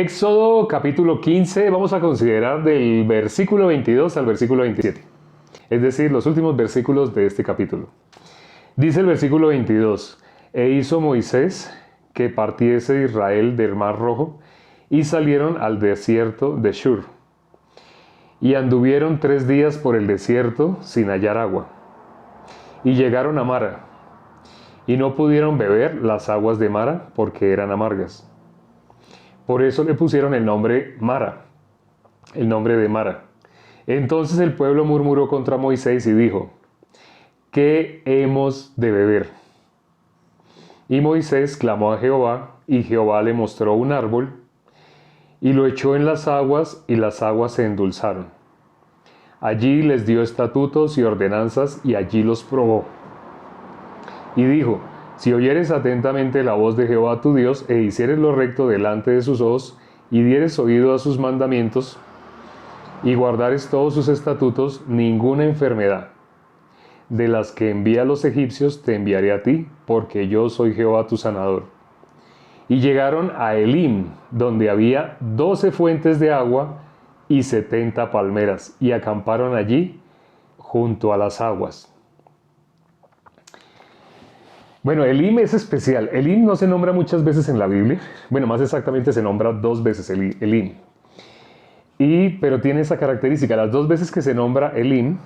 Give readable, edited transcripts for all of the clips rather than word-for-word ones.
Éxodo capítulo 15, vamos a considerar del versículo 22 al versículo 27, es decir, los últimos versículos de este capítulo. Dice el versículo 22, e hizo Moisés que partiese Israel del Mar Rojo, y salieron al desierto de Shur. Y anduvieron 3 días por el desierto sin hallar agua. Y llegaron a Mara, y no pudieron beber las aguas de Mara porque eran amargas. Por eso le pusieron el nombre Mara, el nombre de Mara. Entonces el pueblo murmuró contra Moisés y dijo, ¿qué hemos de beber? Y Moisés clamó a Jehová, y Jehová le mostró un árbol, y lo echó en las aguas, y las aguas se endulzaron. Allí les dio estatutos y ordenanzas, y allí los probó. Y dijo, si oyeres atentamente la voz de Jehová tu Dios, e hicieres lo recto delante de sus ojos, y dieres oído a sus mandamientos, y guardares todos sus estatutos, ninguna enfermedad de las que envía a los egipcios te enviaré a ti, porque yo soy Jehová tu sanador. Y llegaron a Elim, donde había 12 fuentes de agua y 70 palmeras, y acamparon allí junto a las aguas. Bueno, Elim es especial. Elim no se nombra muchas veces en la Biblia. Bueno, más exactamente se nombra 2 veces Elim. Pero tiene esa característica. Las 2 veces que se nombra Elim,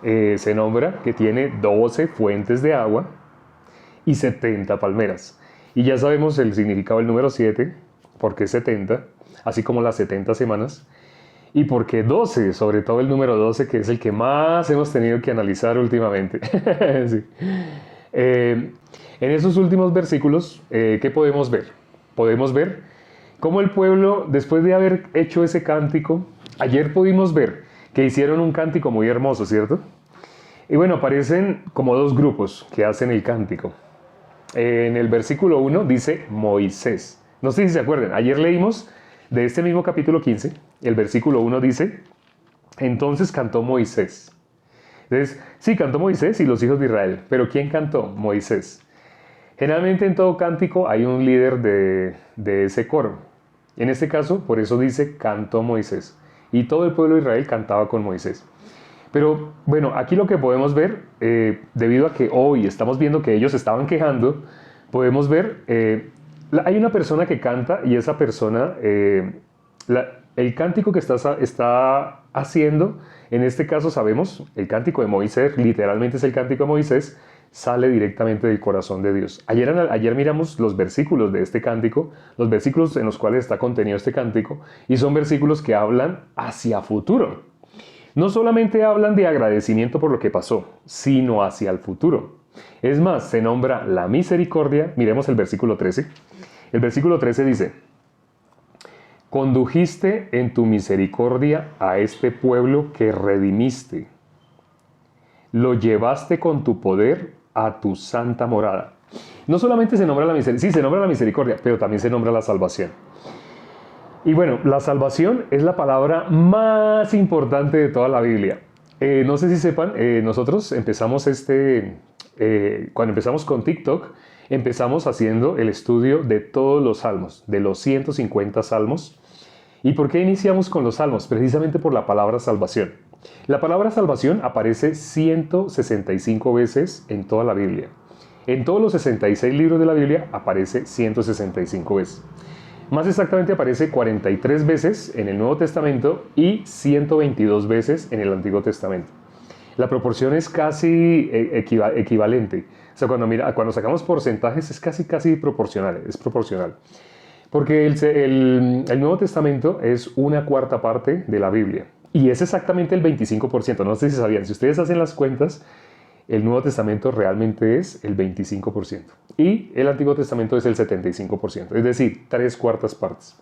se nombra que tiene 12 fuentes de agua y 70 palmeras. Y ya sabemos el significado del número 7, porque 70, así como las 70 semanas. Y porque 12, sobre todo el número 12, que es el que más hemos tenido que analizar últimamente. Sí. En esos últimos versículos, ¿qué podemos ver? Podemos ver cómo el pueblo, después de haber hecho ese cántico, ayer pudimos ver que hicieron un cántico muy hermoso, ¿cierto? Y bueno, aparecen como 2 grupos que hacen el cántico. En el versículo 1 dice Moisés. No sé si se acuerdan, ayer leímos de este mismo capítulo 15, el versículo 1 dice, entonces cantó Moisés. Entonces, sí, cantó Moisés y los hijos de Israel, pero ¿quién cantó? Moisés. Generalmente en todo cántico hay un líder de ese coro. En este caso, por eso dice, cantó Moisés. Y todo el pueblo de Israel cantaba con Moisés. Pero bueno, aquí lo que podemos ver, debido a que hoy estamos viendo que ellos estaban quejando, podemos ver, hay una persona que canta y esa persona, el cántico que está haciendo, en este caso sabemos, el cántico de Moisés, literalmente es el cántico de Moisés, sale directamente del corazón de Dios. Ayer miramos los versículos de este cántico, los versículos en los cuales está contenido este cántico, y son versículos que hablan hacia futuro. No solamente hablan de agradecimiento por lo que pasó, sino hacia el futuro. Es más, se nombra la misericordia. Miremos el versículo 13. El versículo 13 dice, condujiste en tu misericordia a este pueblo que redimiste. Lo llevaste con tu poder a tu santa morada. No solamente se nombra la misericordia, sí, se nombra la misericordia, pero también se nombra la salvación. Y bueno, la salvación es la palabra más importante de toda la Biblia. No sé si sepan, nosotros empezamos cuando empezamos con TikTok, empezamos haciendo el estudio de todos los salmos, de los 150 salmos. ¿Y por qué iniciamos con los salmos? Precisamente por la palabra salvación. La palabra salvación aparece 165 veces en toda la Biblia. En todos los 66 libros de la Biblia aparece 165 veces. Más exactamente aparece 43 veces en el Nuevo Testamento y 122 veces en el Antiguo Testamento. La proporción es casi equivalente. O sea, cuando sacamos porcentajes es casi proporcional, es proporcional. Porque el Nuevo Testamento es 1/4 parte de la Biblia. Y es exactamente el 25%. No sé si sabían, si ustedes hacen las cuentas, el Nuevo Testamento realmente es el 25%. Y el Antiguo Testamento es el 75%. Es decir, 3/4 partes.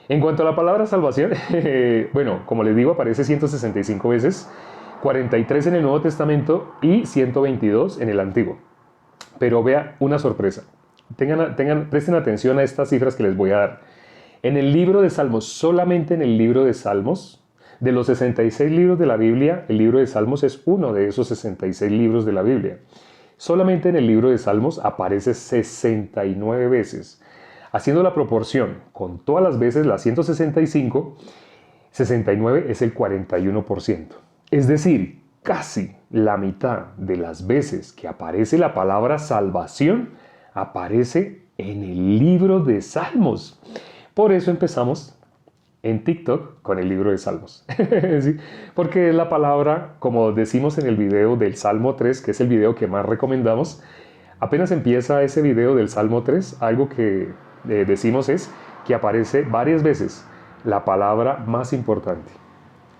En cuanto a la palabra salvación, bueno, como les digo, aparece 165 veces, 43 en el Nuevo Testamento y 122 en el Antiguo. Pero vea una sorpresa. Presten atención a estas cifras que les voy a dar. En el libro de Salmos, solamente en el libro de Salmos, de los 66 libros de la Biblia, el libro de Salmos es uno de esos 66 libros de la Biblia. Solamente en el libro de Salmos aparece 69 veces. Haciendo la proporción con todas las veces, las 165, 69 es el 41%. Es decir, casi la mitad de las veces que aparece la palabra salvación aparece en el libro de Salmos. Por eso empezamos en TikTok con el libro de Salmos. ¿Sí? Porque es la palabra, como decimos en el video del Salmo 3, que es el video que más recomendamos, apenas empieza ese video del Salmo 3, algo que decimos es que aparece varias veces la palabra más importante,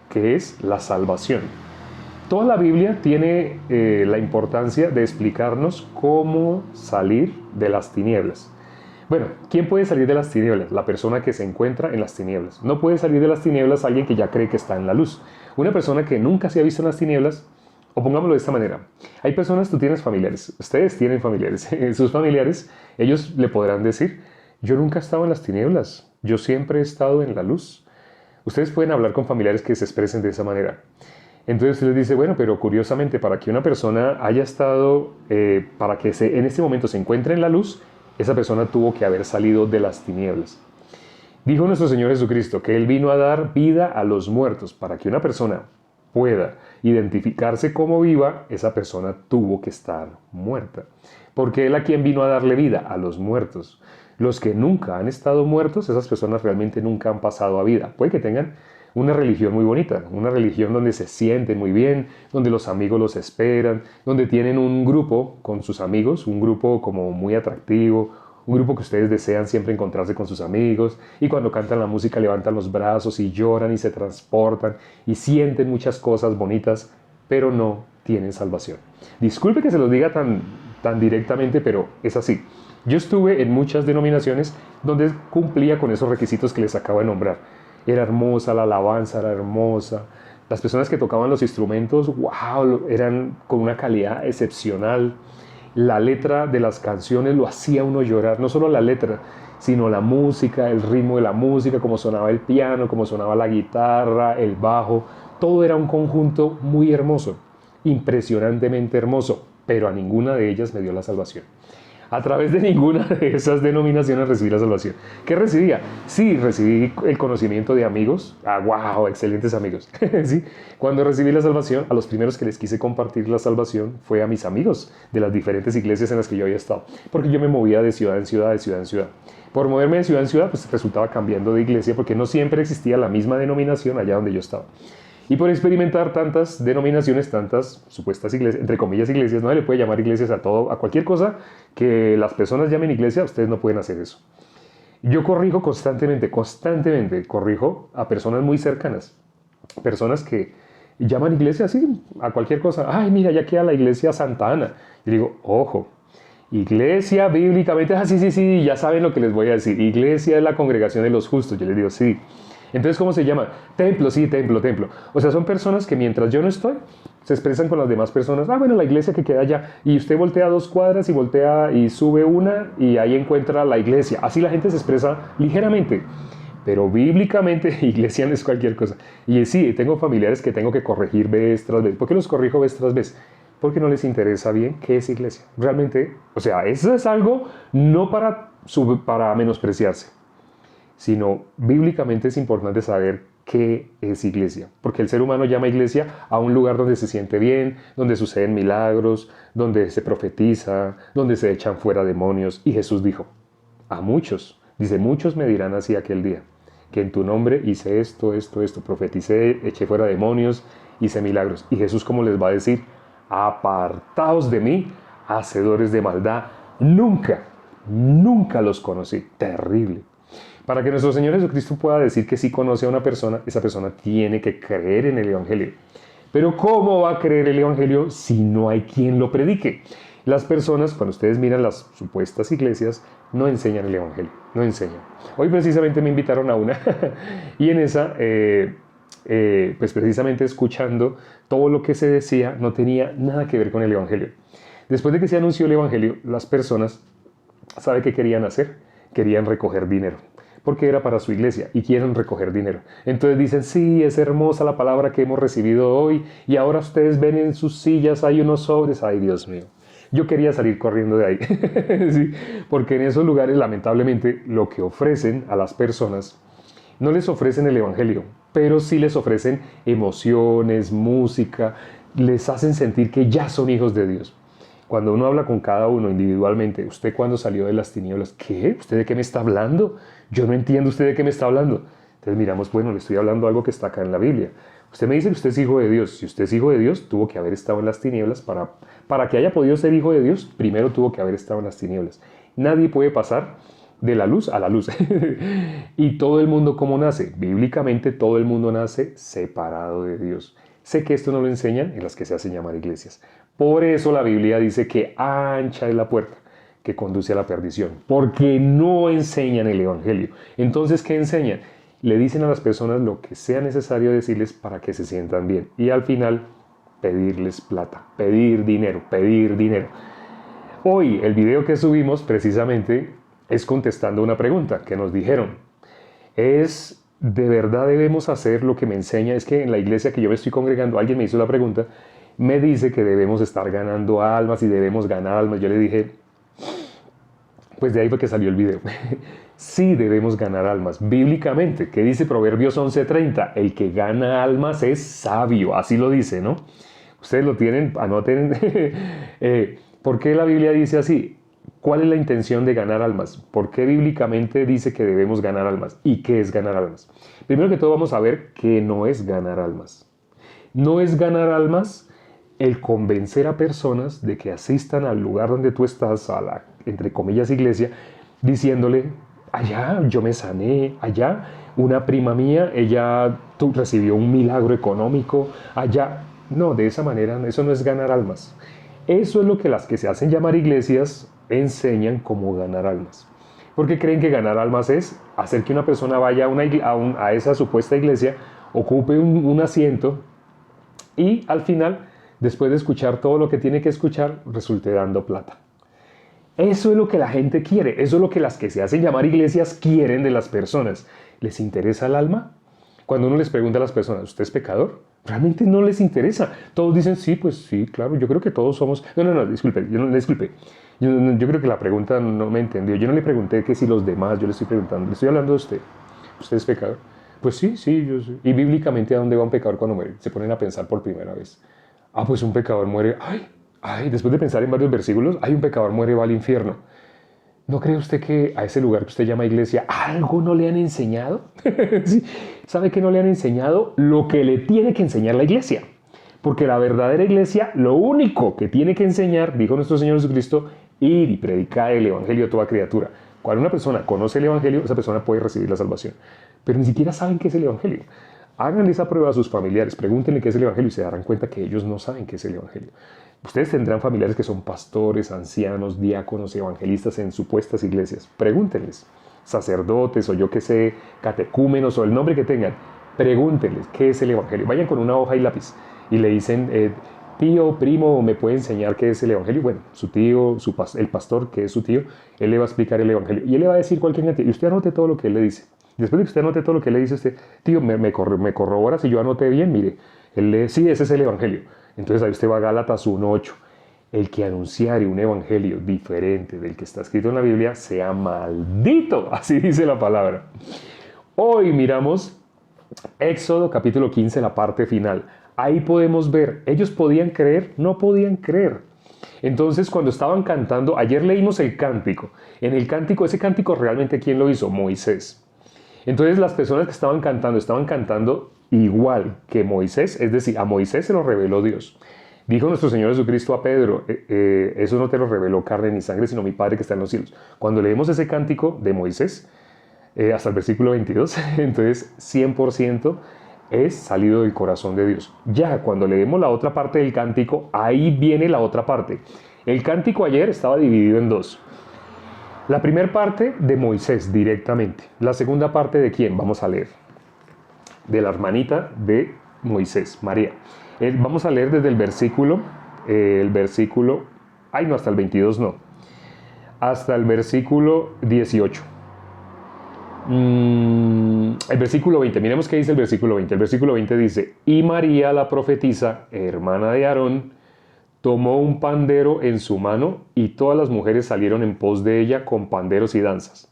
que es la salvación. Toda la Biblia tiene la importancia de explicarnos cómo salir de las tinieblas. Bueno, ¿quién puede salir de las tinieblas? La persona que se encuentra en las tinieblas. No puede salir de las tinieblas alguien que ya cree que está en la luz. Una persona que nunca se ha visto en las tinieblas, o pongámoslo de esta manera. Hay personas, tú tienes familiares, ustedes tienen familiares, sus familiares, ellos le podrán decir, yo nunca he estado en las tinieblas, yo siempre he estado en la luz. Ustedes pueden hablar con familiares que se expresen de esa manera. Entonces usted les dice, bueno, pero curiosamente, para que una persona haya estado, para que en este momento se encuentre en la luz, esa persona tuvo que haber salido de las tinieblas. Dijo nuestro Señor Jesucristo que Él vino a dar vida a los muertos. Para que una persona pueda identificarse como viva, esa persona tuvo que estar muerta. Porque Él a quien vino a darle vida, a los muertos. Los que nunca han estado muertos, esas personas realmente nunca han pasado a vida. Puede que tengan una religión muy bonita, una religión donde se sienten muy bien, donde los amigos los esperan, donde tienen un grupo con sus amigos, un grupo como muy atractivo, un grupo que ustedes desean siempre encontrarse con sus amigos, y cuando cantan la música levantan los brazos y lloran y se transportan y sienten muchas cosas bonitas, pero no tienen salvación. Disculpe que se los diga tan directamente, pero es así. Yo estuve en muchas denominaciones donde cumplía con esos requisitos que les acabo de nombrar. Era hermosa, la alabanza era hermosa. Las personas que tocaban los instrumentos, wow, eran con una calidad excepcional. La letra de las canciones lo hacía uno llorar, no solo la letra, sino la música, el ritmo de la música, cómo sonaba el piano, cómo sonaba la guitarra, el bajo. Todo era un conjunto muy hermoso, impresionantemente hermoso, pero a ninguna de ellas me dio la salvación. A través de ninguna de esas denominaciones recibí la salvación. ¿Qué recibía? Sí, recibí el conocimiento de amigos. Wow, excelentes amigos. Sí. Cuando recibí la salvación, a los primeros que les quise compartir la salvación fue a mis amigos de las diferentes iglesias en las que yo había estado. Porque yo me movía de ciudad en ciudad, de ciudad en ciudad. Por moverme de ciudad en ciudad, pues resultaba cambiando de iglesia porque no siempre existía la misma denominación allá donde yo estaba. Y por experimentar tantas denominaciones, tantas supuestas iglesias, entre comillas iglesias, no se le puede llamar iglesias a todo, a cualquier cosa que las personas llamen iglesia, ustedes no pueden hacer eso. Yo corrijo constantemente corrijo a personas muy cercanas, personas que llaman iglesia así, a cualquier cosa. Ay, mira, ya queda la iglesia Santa Ana. Y digo, ojo, iglesia bíblicamente, sí, ya saben lo que les voy a decir. Iglesia es la congregación de los justos. Yo les digo, sí. Entonces, ¿cómo se llama? Templo, sí, templo. O sea, son personas que mientras yo no estoy, se expresan con las demás personas. Bueno, la iglesia que queda allá. Y usted voltea 2 cuadras y voltea y sube una y ahí encuentra la iglesia. Así la gente se expresa ligeramente. Pero bíblicamente, iglesia no es cualquier cosa. Y sí, tengo familiares que tengo que corregir vez tras vez. ¿Por qué los corrijo vez tras vez? Porque no les interesa bien qué es iglesia. Realmente, o sea, eso es algo no para menospreciarse, sino bíblicamente es importante saber qué es iglesia, porque el ser humano llama iglesia a un lugar donde se siente bien, donde suceden milagros, donde se profetiza, donde se echan fuera demonios. Y Jesús dijo, a muchos, dice, muchos me dirán así aquel día, que en tu nombre hice esto, profeticé, eché fuera demonios, hice milagros. Y Jesús, ¿cómo les va a decir? Apartaos de mí, hacedores de maldad, nunca los conocí. Terrible. Para que nuestro Señor Jesucristo pueda decir que sí conoce a una persona, esa persona tiene que creer en el Evangelio. Pero ¿cómo va a creer el Evangelio si no hay quien lo predique? Las personas, cuando ustedes miran las supuestas iglesias, no enseñan el Evangelio, no enseñan. Hoy precisamente me invitaron a una y en esa, pues precisamente escuchando todo lo que se decía, no tenía nada que ver con el Evangelio. Después de que se anunció el Evangelio, las personas, ¿sabe qué querían hacer? Querían recoger dinero, porque era para su iglesia y quieren recoger dinero. Entonces dicen, sí, es hermosa la palabra que hemos recibido hoy y ahora ustedes ven en sus sillas hay unos sobres. Ay, Dios mío. yo quería salir corriendo de ahí. Sí, porque en esos lugares, lamentablemente, lo que ofrecen a las personas, no les ofrecen el Evangelio, pero sí les ofrecen emociones, música, les hacen sentir que ya son hijos de Dios. Cuando uno habla con cada uno individualmente, ¿usted cuándo salió de las tinieblas? ¿Qué? ¿Usted de qué me está hablando? Yo no entiendo usted de qué me está hablando. Entonces miramos, bueno, le estoy hablando algo que está acá en la Biblia. Usted me dice que usted es hijo de Dios. Si usted es hijo de Dios, tuvo que haber estado en las tinieblas. Para que haya podido ser hijo de Dios, primero tuvo que haber estado en las tinieblas. Nadie puede pasar de la luz a la luz. Y todo el mundo, ¿cómo nace? Bíblicamente, todo el mundo nace separado de Dios. Sé que esto no lo enseñan en las que se hacen llamar iglesias. Por eso la Biblia dice que ancha es la puerta que conduce a la perdición, porque no enseñan el Evangelio. Entonces, ¿qué enseñan? Le dicen a las personas lo que sea necesario decirles para que se sientan bien. Y al final, pedirles plata, pedir dinero, pedir dinero. Hoy, el video que subimos precisamente es contestando una pregunta que nos dijeron. ¿De verdad debemos hacer lo que me enseña? Es que en la iglesia que yo me estoy congregando, alguien me hizo la pregunta, me dice que debemos estar ganando almas y debemos ganar almas. Yo le dije, pues de ahí fue que salió el video. Sí debemos ganar almas, bíblicamente. ¿Qué dice Proverbios 11:30? El que gana almas es sabio, así lo dice, ¿no? Ustedes lo tienen, anoten. ¿Por qué la Biblia dice así? ¿Cuál es la intención de ganar almas? ¿Por qué bíblicamente dice que debemos ganar almas? ¿Y qué es ganar almas? Primero que todo vamos a ver que no es ganar almas. No es ganar almas el convencer a personas de que asistan al lugar donde tú estás, a la, entre comillas, iglesia, diciéndole, allá yo me sané, allá una prima mía, tú recibió un milagro económico, allá. No, de esa manera, eso no es ganar almas. Eso es lo que las que se hacen llamar iglesias enseñan como ganar almas. Porque creen que ganar almas es hacer que una persona vaya a esa supuesta iglesia, ocupe un asiento y al final, después de escuchar todo lo que tiene que escuchar, resulte dando plata. Eso es lo que la gente quiere, eso es lo que las que se hacen llamar iglesias quieren de las personas. ¿Les interesa el alma? Cuando uno les pregunta a las personas, ¿usted es pecador? Realmente no les interesa. Todos dicen, sí, pues sí, claro, yo creo que todos somos... No, disculpe, disculpe. Yo creo que la pregunta no me entendió. Yo no le pregunté que si los demás, yo le estoy preguntando, le estoy hablando de usted. ¿Usted es pecador? Pues sí, yo sí. ¿Y bíblicamente a dónde va un pecador cuando muere? Se ponen a pensar por primera vez. Ah, pues un pecador muere... después de pensar en varios versículos, un pecador muere y va al infierno. ¿No cree usted que a ese lugar que usted llama iglesia algo no le han enseñado? ¿Sí? ¿Sabe que no le han enseñado? Lo que le tiene que enseñar la iglesia. Porque la verdadera iglesia, lo único que tiene que enseñar, dijo nuestro Señor Jesucristo, ir y predicar el evangelio a toda criatura. Cuando una persona conoce el evangelio, esa persona puede recibir la salvación. Pero ni siquiera saben qué es el evangelio. Háganle esa prueba a sus familiares, pregúntenle qué es el evangelio y se darán cuenta que ellos no saben qué es el evangelio. Ustedes tendrán familiares que son pastores, ancianos, diáconos y evangelistas en supuestas iglesias. Pregúntenles, sacerdotes o yo qué sé, catecúmenos o el nombre que tengan. Pregúntenles qué es el evangelio. Vayan con una hoja y lápiz y le dicen, tío, primo, ¿me puede enseñar qué es el evangelio? Bueno, su tío, el pastor, que es su tío, él le va a explicar el evangelio y él le va a decir cualquier cantidad. Y usted anote todo lo que él le dice. Después de que usted anote todo lo que le dice usted, tío, me corrobora si yo anoté bien, mire, sí, ese es el evangelio. Entonces ahí usted va a Gálatas 1:8. El que anunciare un evangelio diferente del que está escrito en la Biblia, sea maldito. Así dice la palabra. Hoy miramos Éxodo capítulo 15, la parte final. Ahí podemos ver, ellos podían creer, no podían creer. Entonces cuando estaban cantando, ayer leímos el cántico. En el cántico, ese cántico realmente ¿quién lo hizo? Moisés. Entonces las personas que estaban cantando igual que Moisés, es decir, a Moisés se lo reveló Dios. Dijo nuestro Señor Jesucristo a Pedro, eso no te lo reveló carne ni sangre, sino mi Padre que está en los cielos. Cuando leemos ese cántico de Moisés, hasta el versículo 22, entonces 100% es salido del corazón de Dios. Ya cuando leemos la otra parte del cántico, ahí viene la otra parte. El cántico ayer estaba dividido en dos. La primera parte de Moisés directamente. La segunda parte ¿de quién? Vamos a leer. De la hermanita de Moisés, María. Vamos a leer desde el versículo, hasta el 22 no. Hasta el versículo 18. El versículo 20, miremos qué dice el versículo 20. El versículo 20 dice, y María la profetisa, hermana de Aarón, tomó un pandero en su mano y todas las mujeres salieron en pos de ella con panderos y danzas.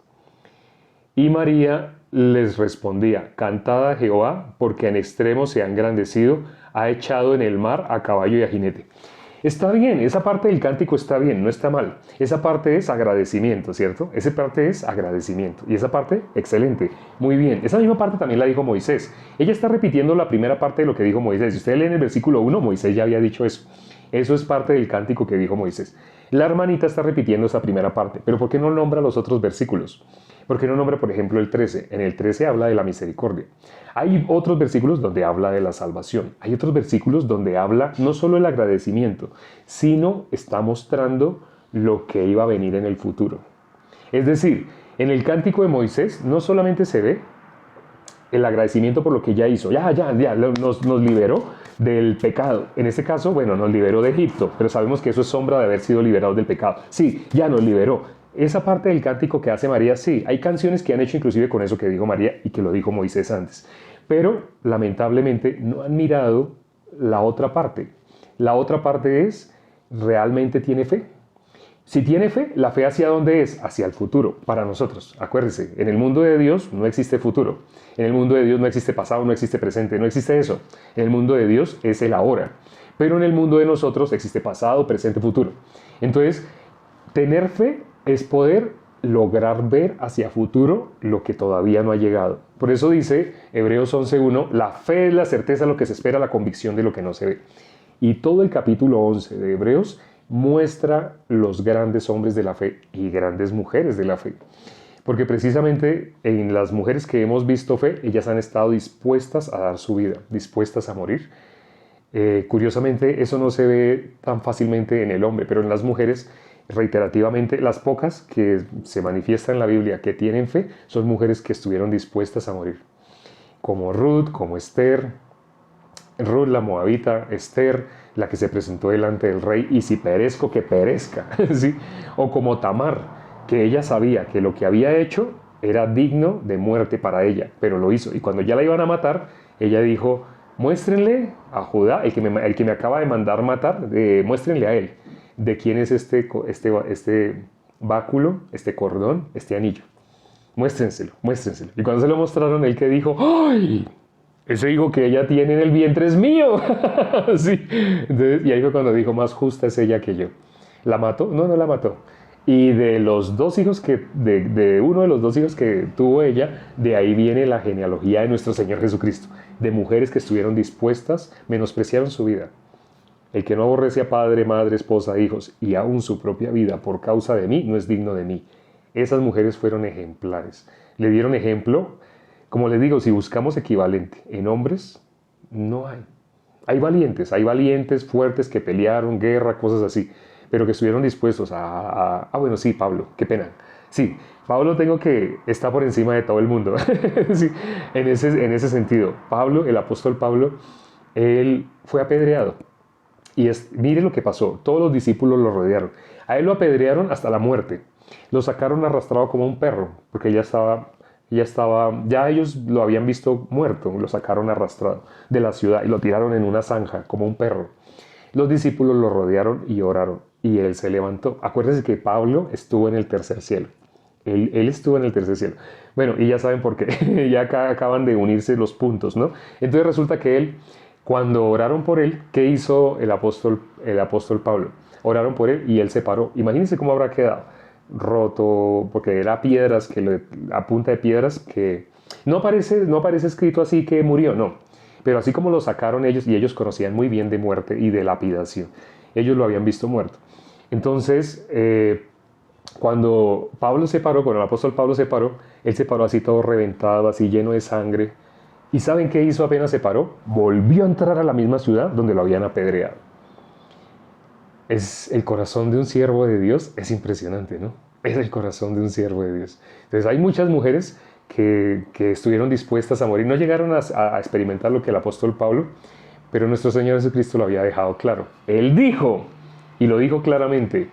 Y María les respondía, cantad a Jehová, porque en extremo se ha engrandecido, ha echado en el mar a caballo y a jinete. Está bien, esa parte del cántico está bien, no está mal. Esa parte es agradecimiento, ¿cierto? Esa parte es agradecimiento. Y esa parte, excelente, muy bien. Esa misma parte también la dijo Moisés. Ella está repitiendo la primera parte de lo que dijo Moisés. Si ustedes leen el versículo 1, Moisés ya había dicho eso. Eso es parte del cántico que dijo Moisés. La hermanita está repitiendo esa primera parte. Pero ¿por qué no nombra los otros versículos? ¿Por qué no nombra, por ejemplo, el 13? En el 13 habla de la misericordia. Hay otros versículos donde habla de la salvación. Hay otros versículos donde habla no solo el agradecimiento, sino está mostrando lo que iba a venir en el futuro. Es decir, en el cántico de Moisés no solamente se ve el agradecimiento por lo que ya hizo. Ya, nos liberó del pecado. En este caso, bueno, nos liberó de Egipto, pero sabemos que eso es sombra de haber sido liberados del pecado. Sí, ya nos liberó. Esa parte del cántico que hace María, sí, hay canciones que han hecho inclusive con eso que dijo María y que lo dijo Moisés antes. Pero, lamentablemente, no han mirado la otra parte. La otra parte es, ¿realmente tiene fe? Si tiene fe, ¿la fe hacia dónde es? Hacia el futuro, para nosotros. Acuérdense, en el mundo de Dios no existe futuro. En el mundo de Dios no existe pasado, no existe presente, no existe eso. En el mundo de Dios es el ahora. Pero en el mundo de nosotros existe pasado, presente, futuro. Entonces, tener fe es poder lograr ver hacia futuro lo que todavía no ha llegado. Por eso dice Hebreos 11:1, la fe es la certeza de lo que se espera, la convicción de lo que no se ve. Y todo el capítulo 11 de Hebreos muestra los grandes hombres de la fe y grandes mujeres de la fe. Porque precisamente en las mujeres que hemos visto fe, ellas han estado dispuestas a dar su vida, dispuestas a morir. Curiosamente, eso no se ve tan fácilmente en el hombre, pero en las mujeres, reiterativamente, las pocas que se manifiestan en la Biblia que tienen fe, son mujeres que estuvieron dispuestas a morir. Como Ruth, como Esther, Ruth la moabita, Esther, la que se presentó delante del rey, y si perezco, que perezca, ¿sí? O como Tamar, que ella sabía que lo que había hecho era digno de muerte para ella, pero lo hizo. Y cuando ya la iban a matar, ella dijo, muéstrenle a Judá, el que me acaba de mandar matar, muéstrenle a él, de quién es este báculo, este cordón, este anillo. Muéstrenselo, muéstrenselo. Y cuando se lo mostraron, él que dijo, ¡ay! Ese hijo que ella tiene en el vientre es mío. Sí. Entonces, y ahí fue cuando dijo, más justa es ella que yo. ¿La mató? No, no la mató. Y de los dos hijos de uno de los dos hijos que tuvo ella, de ahí viene la genealogía de nuestro Señor Jesucristo. De mujeres que estuvieron dispuestas, menospreciaron su vida. El que no aborrece a padre, madre, esposa, hijos y aún su propia vida por causa de mí, no es digno de mí. Esas mujeres fueron ejemplares. Le dieron ejemplo. Como les digo, si buscamos equivalente en hombres, no hay. Hay valientes fuertes que pelearon, guerra, cosas así, pero que estuvieron dispuestos bueno, sí, Pablo, qué pena. Sí, Pablo está por encima de todo el mundo. Sí, en ese sentido. Pablo, el apóstol Pablo, él fue apedreado. Y mire lo que pasó, todos los discípulos lo rodearon. A él lo apedrearon hasta la muerte. Lo sacaron arrastrado como un perro, porque ya ellos lo habían visto muerto, lo sacaron arrastrado de la ciudad y lo tiraron en una zanja como un perro. Los discípulos lo rodearon y oraron y él se levantó. Acuérdense que Pablo estuvo en el tercer cielo. Él estuvo en el tercer cielo. Bueno, y ya saben por qué. Ya acá acaban de unirse los puntos, ¿no? Entonces resulta que él, cuando oraron por él, ¿qué hizo el apóstol Pablo? Oraron por él y él se paró. Imagínense cómo habrá quedado. Roto, porque era piedras, a punta de piedras, que no aparece escrito así que murió, no, pero así como lo sacaron ellos, y ellos conocían muy bien de muerte y de lapidación, ellos lo habían visto muerto. Entonces, cuando el apóstol Pablo se paró, él se paró así todo reventado, así lleno de sangre, y ¿saben qué hizo apenas se paró? Volvió a entrar a la misma ciudad donde lo habían apedreado. Es el corazón de un siervo de Dios, es impresionante, ¿no? Es el corazón de un siervo de Dios. Entonces hay muchas mujeres que estuvieron dispuestas a morir, no llegaron a experimentar lo que el apóstol Pablo, pero nuestro Señor Jesucristo lo había dejado claro. Él dijo, y lo dijo claramente,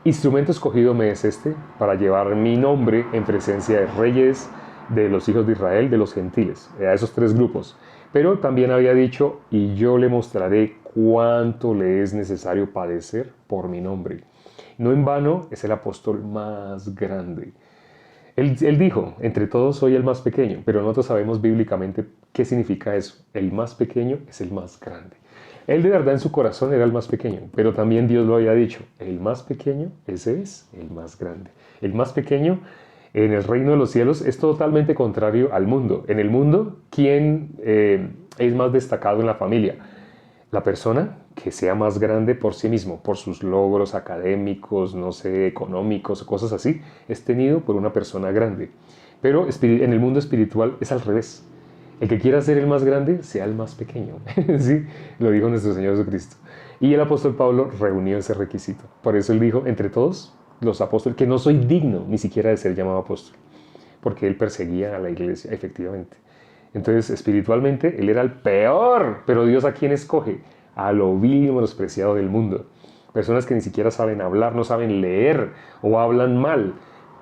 instrumento escogido me es este para llevar mi nombre en presencia de reyes, de los hijos de Israel, de los gentiles, a esos tres grupos. Pero también había dicho, y yo le mostraré cuánto le es necesario padecer por mi nombre. No en vano es el apóstol más grande. Él dijo, entre todos soy el más pequeño, pero nosotros sabemos bíblicamente qué significa eso. El más pequeño es el más grande. Él de verdad en su corazón era el más pequeño, pero también Dios lo había dicho, el más pequeño, ese es el más grande. El más pequeño en el reino de los cielos es totalmente contrario al mundo. En el mundo, ¿quién es más destacado en la familia? La persona que sea más grande por sí mismo, por sus logros académicos, no sé, económicos, cosas así, es tenido por una persona grande. Pero en el mundo espiritual es al revés. El que quiera ser el más grande, sea el más pequeño. ¿Sí? Lo dijo nuestro Señor Jesucristo. Y el apóstol Pablo reunió ese requisito. Por eso él dijo, entre todos los apóstoles, que no soy digno ni siquiera de ser llamado apóstol. Porque él perseguía a la iglesia, efectivamente. Entonces, espiritualmente, él era el peor. Pero Dios, ¿a quién escoge? A lo vil y menospreciado del mundo. Personas que ni siquiera saben hablar, no saben leer o hablan mal.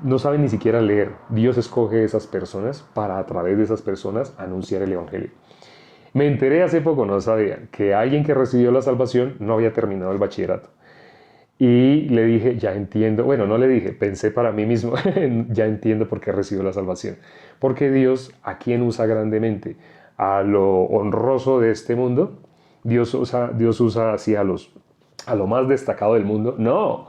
No saben ni siquiera leer. Dios escoge esas personas para a través de esas personas anunciar el evangelio. Me enteré hace poco, no sabía, que alguien que recibió la salvación no había terminado el bachillerato. Y le dije, ya entiendo, bueno, no le dije, pensé para mí mismo, ya entiendo por qué recibió la salvación. Porque Dios, ¿a quién usa grandemente? A lo honroso de este mundo. Dios usa así a lo más destacado del mundo. No,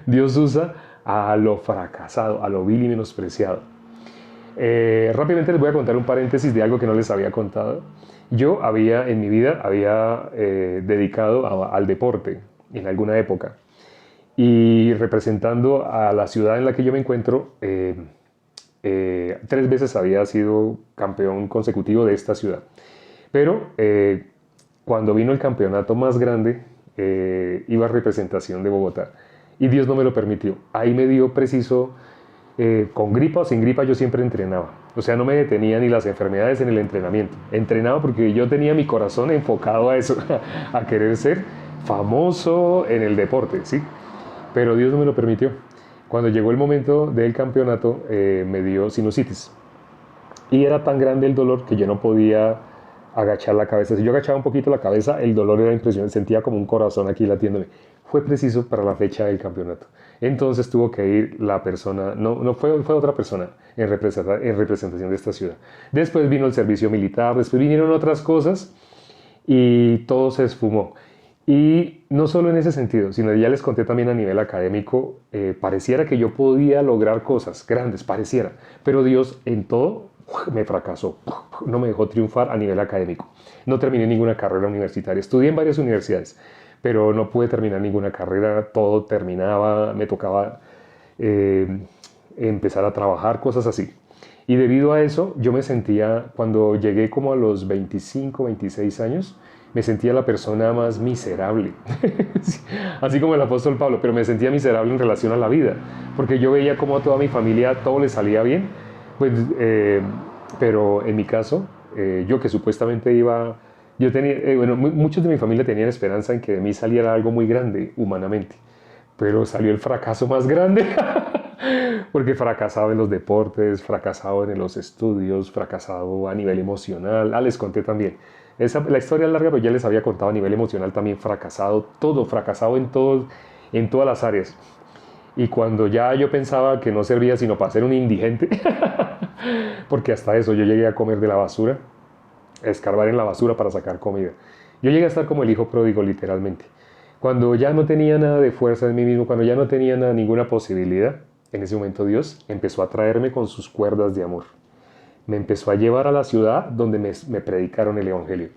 Dios usa a lo fracasado, a lo vil y menospreciado. Rápidamente les voy a contar un paréntesis de algo que no les había contado. Yo en mi vida había dedicado al deporte en alguna época y representando a la ciudad en la que yo me encuentro, 3 veces había sido campeón consecutivo de esta ciudad. Pero cuando vino el campeonato más grande, iba a representación de Bogotá y Dios no me lo permitió. Ahí me dio preciso, con gripa o sin gripa yo siempre entrenaba. O sea, no me detenía ni las enfermedades en el entrenamiento. Entrenaba porque yo tenía mi corazón enfocado a eso, a querer ser famoso en el deporte, ¿sí? Pero Dios no me lo permitió. Cuando llegó el momento del campeonato, me dio sinusitis. Y era tan grande el dolor que yo no podía agachar la cabeza. Si yo agachaba un poquito la cabeza, el dolor era impresionante. Sentía como un corazón aquí latiéndome. Fue preciso para la fecha del campeonato. Entonces tuvo que ir la persona, no fue otra persona en representación de esta ciudad. Después vino el servicio militar, después vinieron otras cosas y todo se esfumó. Y no solo en ese sentido, sino ya les conté también a nivel académico, pareciera que yo podía lograr cosas grandes, pareciera, pero Dios en todo me fracasó, no me dejó triunfar a nivel académico. No terminé ninguna carrera universitaria, estudié en varias universidades, pero no pude terminar ninguna carrera, todo terminaba, me tocaba empezar a trabajar, cosas así. Y debido a eso, yo me sentía, cuando llegué como a los 25, 26 años, me sentía la persona más miserable, así como el apóstol Pablo, pero me sentía miserable en relación a la vida, porque yo veía como a toda mi familia todo le salía bien, pues, pero en mi caso, yo que supuestamente yo tenía, bueno, muchos de mi familia tenían esperanza en que de mí saliera algo muy grande humanamente, pero salió el fracaso más grande. Porque fracasado en los deportes, fracasado en los estudios, fracasado a nivel emocional. Les conté también. La historia es larga, pero ya les había contado a nivel emocional también fracasado, todo, fracasado en todas las áreas. Y cuando ya yo pensaba que no servía sino para ser un indigente, porque hasta eso yo llegué a comer de la basura, a escarbar en la basura para sacar comida. Yo llegué a estar como el hijo pródigo, literalmente. Cuando ya no tenía nada de fuerza en mí mismo, cuando ya no tenía ninguna posibilidad, en ese momento Dios empezó a traerme con sus cuerdas de amor. Me empezó a llevar a la ciudad donde me predicaron el evangelio.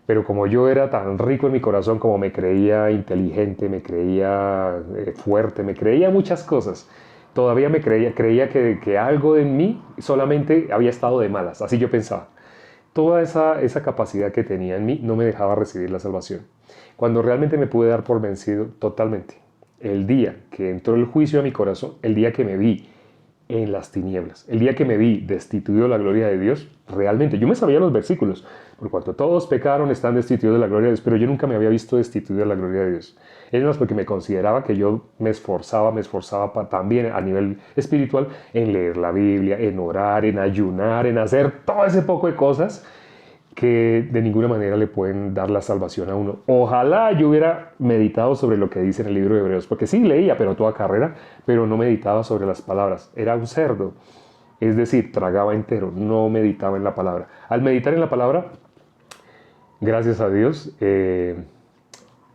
Pero como yo era tan rico en mi corazón, como me creía inteligente, me creía fuerte, me creía muchas cosas, todavía creía que algo en mí solamente había estado de malas, así yo pensaba. Toda esa capacidad que tenía en mí no me dejaba recibir la salvación. Cuando realmente me pude dar por vencido totalmente, el día que entró el juicio a mi corazón, el día que me vi en las tinieblas, el día que me vi destituido de la gloria de Dios, realmente, yo me sabía los versículos, por cuanto todos pecaron, están destituidos de la gloria de Dios, pero yo nunca me había visto destituido de la gloria de Dios. Es más porque me consideraba que yo me esforzaba también a nivel espiritual en leer la Biblia, en orar, en ayunar, en hacer todo ese poco de cosas, que de ninguna manera le pueden dar la salvación a uno. Ojalá yo hubiera meditado sobre lo que dice en el libro de Hebreos, porque sí leía, pero toda carrera, pero no meditaba sobre las palabras. Era un cerdo, es decir, tragaba entero, no meditaba en la palabra. Al meditar en la palabra, gracias a Dios, el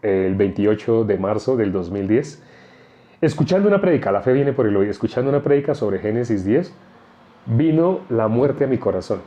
28 de marzo del 2010, escuchando una prédica, la fe viene por el oído, escuchando una prédica sobre Génesis 10, vino la muerte a mi corazón.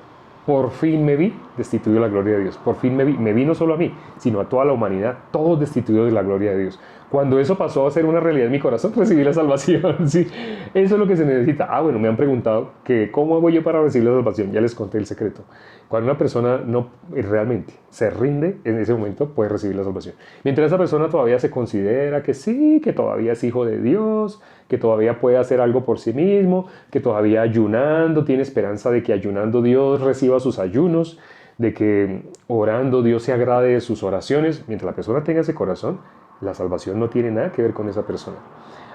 Por fin me vi destituido de la gloria de Dios. Por fin me vi no solo a mí, sino a toda la humanidad, todos destituidos de la gloria de Dios. Cuando eso pasó a ser una realidad en mi corazón, recibí la salvación. Sí, eso es lo que se necesita. Bueno, me han preguntado que cómo hago yo para recibir la salvación. Ya les conté el secreto. Cuando una persona no realmente se rinde, en ese momento puede recibir la salvación. Mientras esa persona todavía se considera que sí, que todavía es hijo de Dios, que todavía puede hacer algo por sí mismo, que todavía ayunando, tiene esperanza de que ayunando Dios reciba sus ayunos, de que orando Dios se agrade de sus oraciones. Mientras la persona tenga ese corazón, la salvación no tiene nada que ver con esa persona.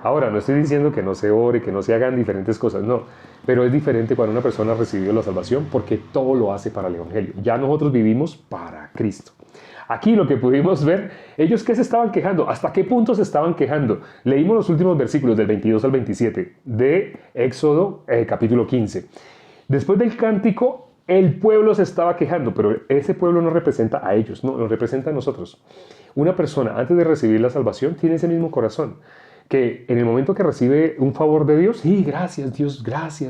Ahora, no estoy diciendo que no se ore, que no se hagan diferentes cosas, no. Pero es diferente cuando una persona ha recibido la salvación porque todo lo hace para el Evangelio. Ya nosotros vivimos para Cristo. Aquí lo que pudimos ver, ellos ¿qué se estaban quejando? ¿Hasta qué punto se estaban quejando? Leímos los últimos versículos del 22 al 27 de Éxodo capítulo 15. Después del cántico, el pueblo se estaba quejando, pero ese pueblo no representa a ellos, no, nos representa a nosotros. Una persona antes de recibir la salvación tiene ese mismo corazón, que en el momento que recibe un favor de Dios, sí, gracias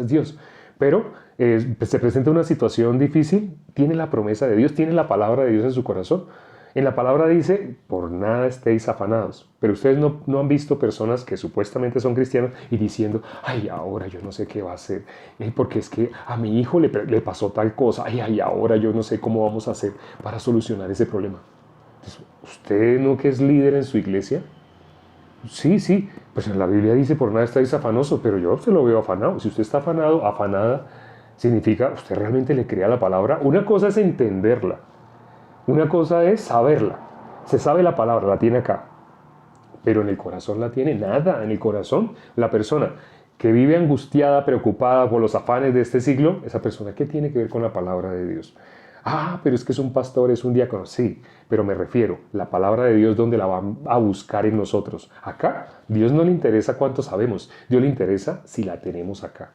Dios, pero se presenta una situación difícil, tiene la promesa de Dios, tiene la palabra de Dios en su corazón. En la palabra dice, por nada estéis afanados. Pero ustedes no han visto personas que supuestamente son cristianos y diciendo, ay, ahora yo no sé qué va a hacer, porque es que a mi hijo le pasó tal cosa, ay, ahora yo no sé cómo vamos a hacer para solucionar ese problema. Entonces, ¿usted no que es líder en su iglesia? Sí, pues en la Biblia dice, por nada estáis afanosos, pero yo se lo veo afanado. Si usted está afanado, afanada, significa, usted realmente le crea la palabra. Una cosa es entenderla. Una cosa es saberla. Se sabe la palabra, la tiene acá. Pero en el corazón la tiene nada. En el corazón, la persona que vive angustiada, preocupada por los afanes de este siglo, esa persona, ¿qué tiene que ver con la palabra de Dios? Pero es que es un pastor, es un diácono. Sí, pero me refiero, la palabra de Dios, ¿dónde la va a buscar en nosotros? Acá, Dios no le interesa cuánto sabemos. Dios le interesa si la tenemos acá.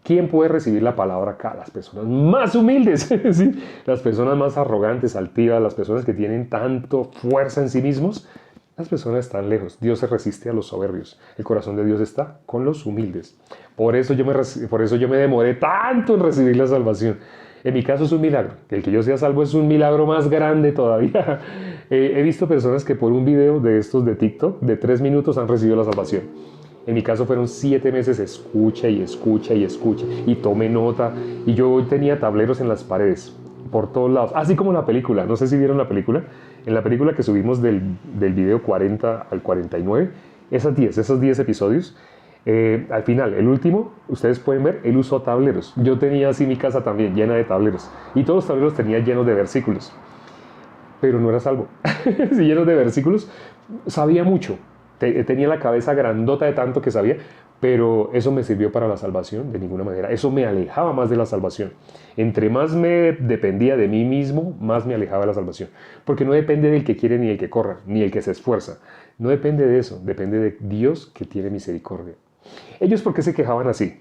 ¿Quién puede recibir la palabra acá? Las personas más humildes, ¿sí? Las personas más arrogantes, altivas, las personas que tienen tanto fuerza en sí mismos. Las personas están lejos. Dios se resiste a los soberbios. El corazón de Dios está con los humildes. Por eso yo me demoré tanto en recibir la salvación. En mi caso es un milagro. El que yo sea salvo es un milagro más grande todavía. He visto personas que por un video de estos de TikTok de 3 minutos han recibido la salvación. En mi caso fueron 7 meses, escucha y tome nota. Y yo tenía tableros en las paredes, por todos lados. Así como la película, no sé si vieron la película. En la película que subimos del video 40 al 49, esos 10 episodios, al final, el último, ustedes pueden ver, él usó tableros. Yo tenía así mi casa también, llena de tableros. Y todos los tableros tenía llenos de versículos. Pero no era salvo. Si llenos de versículos, sabía mucho. Tenía la cabeza grandota de tanto que sabía, pero eso me sirvió para la salvación de ninguna manera. Eso me alejaba más de la salvación. Entre más me dependía de mí mismo, más me alejaba de la salvación. Porque no depende del que quiere ni el que corra, ni el que se esfuerza. No depende de eso, depende de Dios que tiene misericordia. ¿Ellos por qué se quejaban así?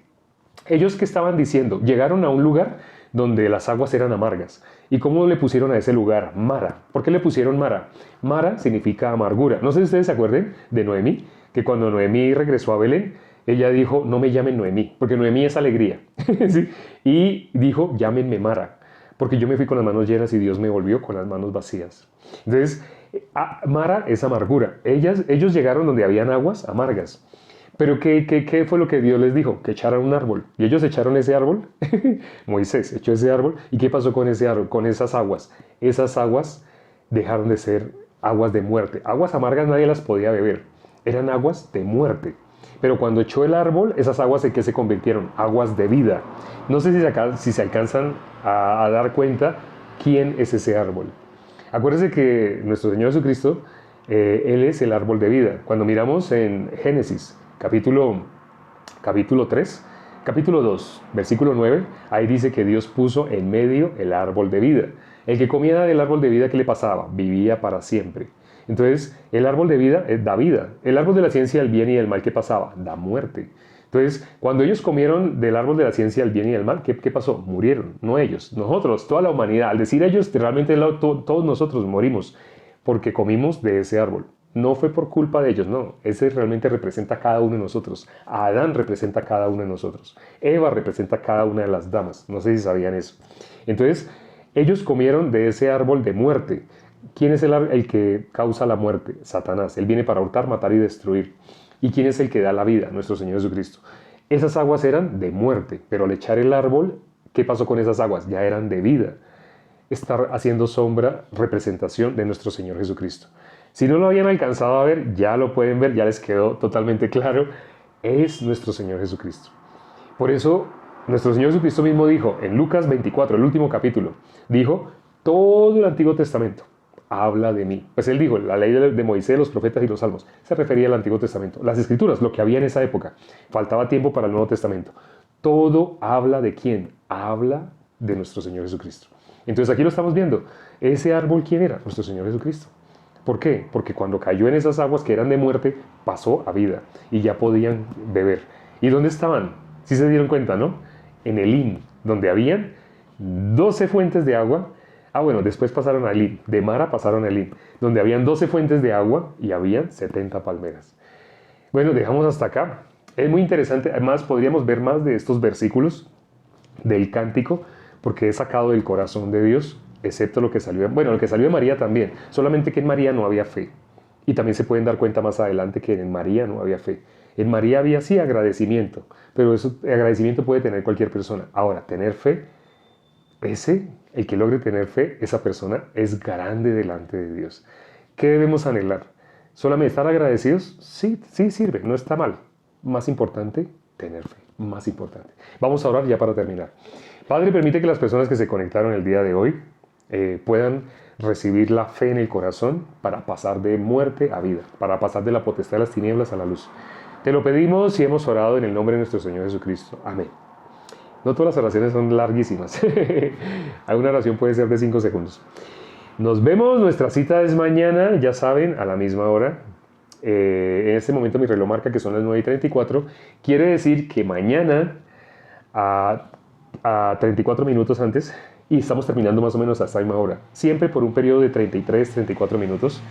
Ellos que estaban diciendo, llegaron a un lugar donde las aguas eran amargas. ¿Y cómo le pusieron a ese lugar? Mara. ¿Por qué le pusieron Mara? Mara significa amargura. No sé si ustedes se acuerden de Noemí, que cuando Noemí regresó a Belén, ella dijo, no me llamen Noemí, porque Noemí es alegría. ¿Sí? Y dijo, llámenme Mara, porque yo me fui con las manos llenas y Dios me volvió con las manos vacías. Entonces, Mara es amargura. Ellos llegaron donde habían aguas amargas. Pero ¿qué fue lo que Dios les dijo? Que echaran un árbol. Y ellos echaron ese árbol. Moisés echó ese árbol. ¿Y qué pasó con ese árbol? Con esas aguas. Esas aguas dejaron de ser aguas de muerte. Aguas amargas nadie las podía beber. Eran aguas de muerte. Pero cuando echó el árbol, esas aguas en qué se convirtieron? Aguas de vida. No sé si se alcanzan a dar cuenta quién es ese árbol. Acuérdense que nuestro Señor Jesucristo, Él es el árbol de vida. Cuando miramos en Génesis, capítulo 3, capítulo 2, versículo 9, ahí dice que Dios puso en medio el árbol de vida. El que comía del árbol de vida, ¿qué le pasaba? Vivía para siempre. Entonces, el árbol de vida da vida. El árbol de la ciencia del bien y del mal, ¿qué pasaba? Da muerte. Entonces, cuando ellos comieron del árbol de la ciencia del bien y del mal, ¿qué pasó? Murieron, no ellos, nosotros, toda la humanidad. Al decir ellos, realmente todos nosotros morimos porque comimos de ese árbol. No fue por culpa de ellos, no. Ese realmente representa a cada uno de nosotros. Adán representa a cada uno de nosotros. Eva representa a cada una de las damas. No sé si sabían eso. Entonces, ellos comieron de ese árbol de muerte. ¿Quién es el que causa la muerte? Satanás. Él viene para hurtar, matar y destruir. ¿Y quién es el que da la vida? Nuestro Señor Jesucristo. Esas aguas eran de muerte, pero al echar el árbol, ¿qué pasó con esas aguas? Ya eran de vida. Estar haciendo sombra, representación de nuestro Señor Jesucristo. Si no lo habían alcanzado a ver, ya lo pueden ver, ya les quedó totalmente claro. Es nuestro Señor Jesucristo. Por eso, nuestro Señor Jesucristo mismo dijo, en Lucas 24, el último capítulo, dijo, todo el Antiguo Testamento habla de mí. Pues él dijo, la ley de Moisés, los profetas y los salmos, se refería al Antiguo Testamento. Las Escrituras, lo que había en esa época. Faltaba tiempo para el Nuevo Testamento. Todo habla de quién? Habla de nuestro Señor Jesucristo. Entonces aquí lo estamos viendo. Ese árbol, ¿quién era? Nuestro Señor Jesucristo. ¿Por qué? Porque cuando cayó en esas aguas que eran de muerte, pasó a vida y ya podían beber. ¿Y dónde estaban? Sí se dieron cuenta, ¿no? En Elim, donde habían 12 fuentes de agua. Bueno, después pasaron a Elim, de Mara pasaron a Elim, donde habían 12 fuentes de agua y habían 70 palmeras. Bueno, dejamos hasta acá. Es muy interesante, además podríamos ver más de estos versículos del cántico, porque es sacado del corazón de Dios, excepto lo que salió, lo que salió de María también, solamente que en María no había fe. Y también se pueden dar cuenta más adelante que en María no había fe. En María había sí agradecimiento, pero eso agradecimiento puede tener cualquier persona. Ahora, tener fe, el que logre tener fe, esa persona es grande delante de Dios. ¿Qué debemos anhelar? ¿Solamente estar agradecidos? Sí, sí sirve, no está mal. Más importante, tener fe, más importante. Vamos a orar ya para terminar. Padre, permite que las personas que se conectaron el día de hoy puedan recibir la fe en el corazón para pasar de muerte a vida, para pasar de la potestad de las tinieblas a la luz. Te lo pedimos y hemos orado en el nombre de nuestro Señor Jesucristo. Amén. No todas las oraciones son larguísimas. Alguna oración puede ser de 5 segundos. Nos vemos, nuestra cita es mañana, ya saben, a la misma hora. En este momento mi reloj marca que son las 9:34. Quiere decir que mañana a 34 minutos antes, y estamos terminando más o menos a esta misma hora. Siempre por un periodo de 33, 34 minutos.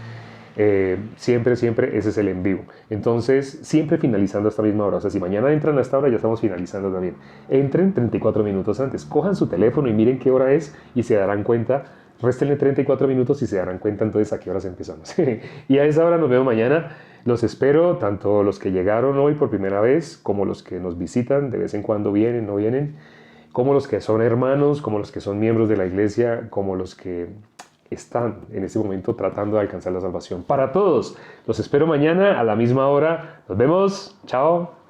Siempre ese es el en vivo. Entonces, siempre finalizando a esta misma hora. O sea, si mañana entran a esta hora, ya estamos finalizando también. Entren 34 minutos antes. Cojan su teléfono y miren qué hora es y se darán cuenta. Réstenle 34 minutos y se darán cuenta entonces a qué horas empezamos. Y a esa hora nos vemos mañana. Los espero, tanto los que llegaron hoy por primera vez, como los que nos visitan, de vez en cuando vienen, no vienen, como los que son hermanos, como los que son miembros de la iglesia, como los que están en este momento tratando de alcanzar la salvación. Para todos, los espero mañana a la misma hora. Nos vemos. Chao.